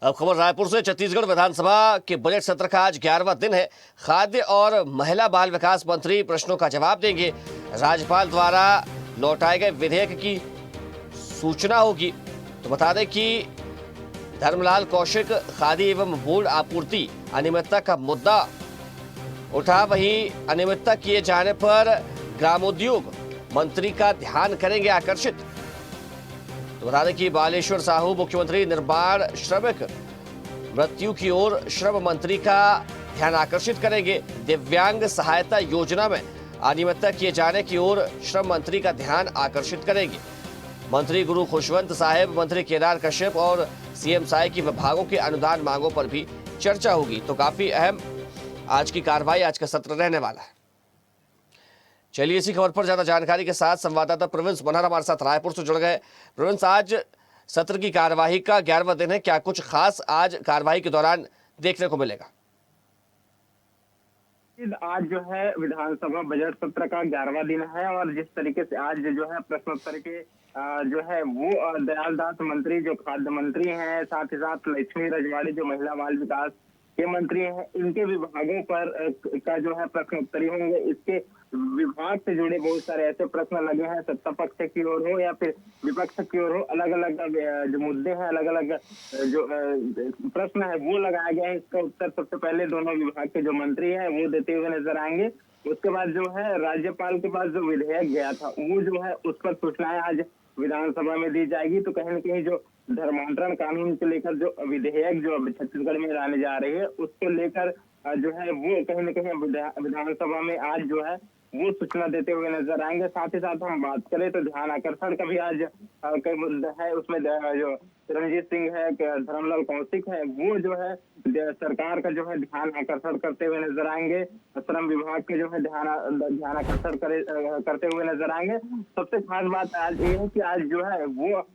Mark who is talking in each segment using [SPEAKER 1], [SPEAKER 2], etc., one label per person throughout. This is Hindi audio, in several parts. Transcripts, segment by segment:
[SPEAKER 1] अब खबर रायपुर से। छत्तीसगढ़ विधानसभा के बजट सत्र का आज 11वां दिन है। खाद्य और महिला बाल विकास मंत्री प्रश्नों का जवाब देंगे। राज्यपाल द्वारा लौटाए गए विधेयक की सूचना होगी। तो बता दें कि धर्मलाल कौशिक खादी एवं बोर्ड आपूर्ति अनियमितता का मुद्दा उठा। वहीं अनियमितता किए जाने पर ग्रामोद्योग मंत्री का ध्यान करेंगे आकर्षित। तो बता दें कि बालेश्वर साहू मुख्यमंत्री निर्माण श्रमिक मृत्यु की ओर श्रम मंत्री का ध्यान आकर्षित करेंगे। दिव्यांग सहायता योजना में अनियमितता किए जाने की ओर श्रम मंत्री का ध्यान आकर्षित करेंगे। मंत्री गुरु खुशवंत साहेब, मंत्री केदार कश्यप और सीएम साई की विभागों के अनुदान मांगों पर भी चर्चा होगी। तो काफी अहम आज की कार्रवाई, आज का सत्र रहने वाला है। चलिए इसी खबर पर ज्यादा जानकारी के साथ संवाददाता प्रवीण मनहर हमारे साथ रायपुर से जुड़ गए। प्रवीण, आज सत्र की कार्यवाही का 11वां दिन है, क्या कुछ खास आज कार्यवाही के दौरान देखने को मिलेगा?
[SPEAKER 2] आज जो है विधानसभा बजट सत्र का 11वां दिन है और जिस तरीके से आज जो है प्रश्नोत्तर के जो है वो दयालदास मंत्री जो खाद्य मंत्री हैं, साथ ही साथ लक्ष्मी रजवाड़ी जो महिला बाल विकास के मंत्री हैं, इनके विभागों पर का जो है प्रश्नोत्तरी होंगे। इसके विभाग से जुड़े बहुत सारे ऐसे प्रश्न लगे हैं, सत्ता पक्ष की ओर हो या फिर विपक्ष की ओर हो, अलग अलग जो मुद्दे हैं, अलग अलग जो प्रश्न है वो लगाए गए हैं। इसका उत्तर सबसे पहले दोनों विभाग के जो मंत्री हैं वो देते हुए नजर आएंगे। उसके बाद जो है राज्यपाल के पास जो विधेयक गया था वो जो है उस पर सूचनाएं आज विधानसभा में दी जाएगी। तो कहीं न कहीं जो धर्मांतरण कानून को लेकर जो विधेयक जो छत्तीसगढ़ में लाने जा रही है उसको लेकर जो है वो कहीं न कहीं विधानसभा में आज जो है वो सूचना देते हुए नजर आएंगे। साथ ही साथ हम बात करें तो ध्यान आकर्षण का भी आज कई मुद्दा है। उसमें जो रणजीत सिंह है, धर्मलाल कौशिक है, वो जो है सरकार का जो है ध्यान आकर्षण करते हुए नजर आएंगे। श्रम विभाग के जो है ध्यान आकर्षण करते हुए नजर आएंगे। सबसे खास बात आज ये है कि आज जो है वो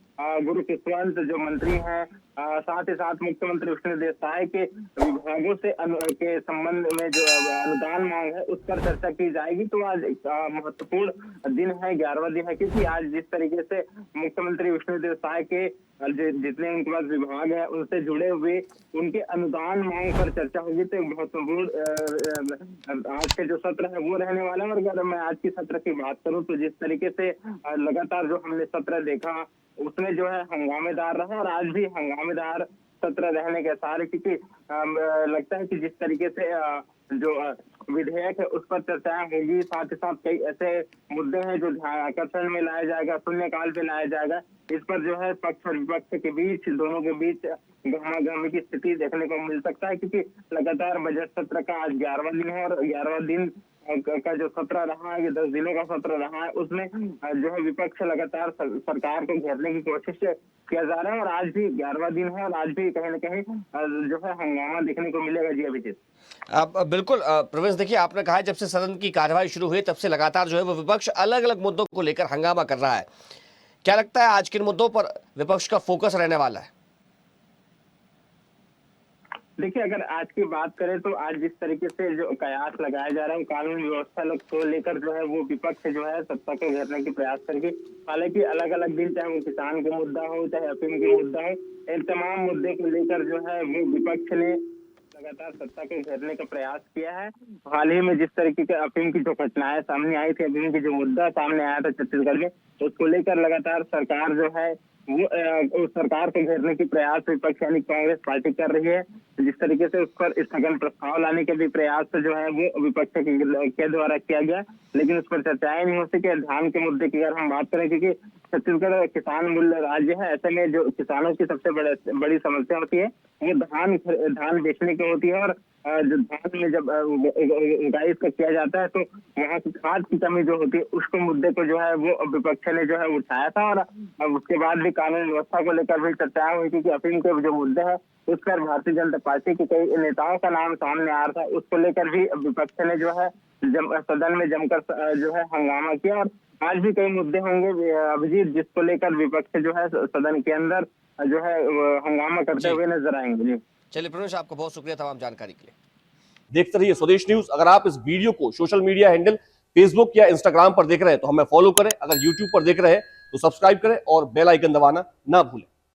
[SPEAKER 2] गुरु खुशवंत जो मंत्री हैं, साथ ही साथ मुख्यमंत्री विष्णुदेव साय के विभागों से के संबंध में जो अनुदान मांग है उस पर चर्चा की जाएगी। तो आज एक महत्वपूर्ण दिन है, 11वां दिन है, क्योंकि आज जिस तरीके से मुख्यमंत्री विष्णुदेव साय के जितने उनके पास विभाग है उनसे जुड़े हुए उनके अनुदान मांग पर चर्चा होगी। तो एक महत्वपूर्ण आज के जो सत्र है वो रहने वाला है। और अगर मैं आज की सत्र की बात करूं तो जिस तरीके से लगातार जो हमने सत्र देखा उसमें जो है हंगामेदार रहा और आज भी हंगामेदार सत्र रहने के सारे, क्योंकि लगता है कि जिस तरीके से जो विधेयक है उस पर चर्चाएं होगी। साथ ही साथ कई ऐसे मुद्दे हैं जो ध्यान आकर्षण में लाया जाएगा, शून्यकाल पे लाया जाएगा। इस पर जो है पक्ष और विपक्ष के बीच, दोनों के बीच गहमागहमी की स्थिति देखने को मिल सकता है, क्योंकि लगातार बजट सत्र का आज 11वां दिन है और 11वां दिन का जो सत्र रहा है, ये 10 दिनों का सत्र रहा है, उसमें जो है विपक्ष लगातार सरकार को घेरने की कोशिश किया जा रहा है। और आज भी 11वां दिन है और आज भी कहीं न कहीं जो है हंगामा देखने को मिलेगा। जी अभिजीत।
[SPEAKER 1] बिल्कुल प्रवेश, देखिए आपने कहा जब से सदन की कार्यवाही शुरू हुई तब से लगातार जो है वो विपक्ष अलग अलग मुद्दों को लेकर हंगामा कर रहा है। क्या लगता है आज किन मुद्दों पर विपक्ष का फोकस रहने वाला है?
[SPEAKER 2] देखिए, अगर आज की बात करें तो आज जिस तरीके से जो कयास लगाया जा रहा है कानून व्यवस्था को लेकर जो है वो विपक्ष जो है सत्ता को घेरने की प्रयास करके, हालांकि अलग अलग दिन, चाहे वो किसान का मुद्दा हो चाहे अफीम का मुद्दा हो, इन तमाम मुद्दे को लेकर जो है वो विपक्ष ने लगातार सत्ता को घेरने का प्रयास किया है। हाल ही में जिस तरीके के अफीम की जो घटनाएं सामने आई थी, अफीम की जो मुद्दा सामने आया था छत्तीसगढ़ में, उसको लेकर लगातार सरकार जो है वो सरकार को घेरने की प्रयास विपक्ष यानी कांग्रेस पार्टी कर रही है। जिस तरीके से उस पर स्थगन प्रस्ताव लाने के भी प्रयास जो है वो विपक्ष के द्वारा किया गया, लेकिन उस पर चर्चाएं नहीं हो सके। धान के मुद्दे की अगर हम बात करें, क्योंकि छत्तीसगढ़ किसान मूल्य राज्य है, ऐसे में जो किसानों की सबसे बड़ी समस्या होती है वो धान बेचने की होती है। और जो धान में जब उगाई इसका किया जाता है तो वहाँ की खाद की कमी जो होती है उसको मुद्दे को जो है वो विपक्ष ने जो है उठाया था। और उसके बाद भी कानून व्यवस्था को लेकर भी चर्चाएं हुई, क्योंकि अफीम के जो मुद्दे है उस पर भारतीय जनता पार्टी के कई नेताओं का नाम सामने आ रहा था। उसको लेकर भी विपक्ष ने जो है सदन में जमकर जो है हंगामा किया। और आज भी कई मुद्दे होंगे अभिजीत जिसको लेकर विपक्ष जो है सदन के अंदर जो है हंगामा करते हुए नजर आएंगे। जी
[SPEAKER 1] चलिए प्रवेश, आपका बहुत शुक्रिया तमाम जानकारी के लिए।
[SPEAKER 3] देखते रहिए स्वदेश न्यूज। अगर आप इस वीडियो को सोशल मीडिया हैंडल फेसबुक या इंस्टाग्राम पर देख रहे हैं तो हमें फॉलो करें। अगर यूट्यूब पर देख रहे हैं तो सब्सक्राइब करें और बेल आइकन दबाना ना भूलें।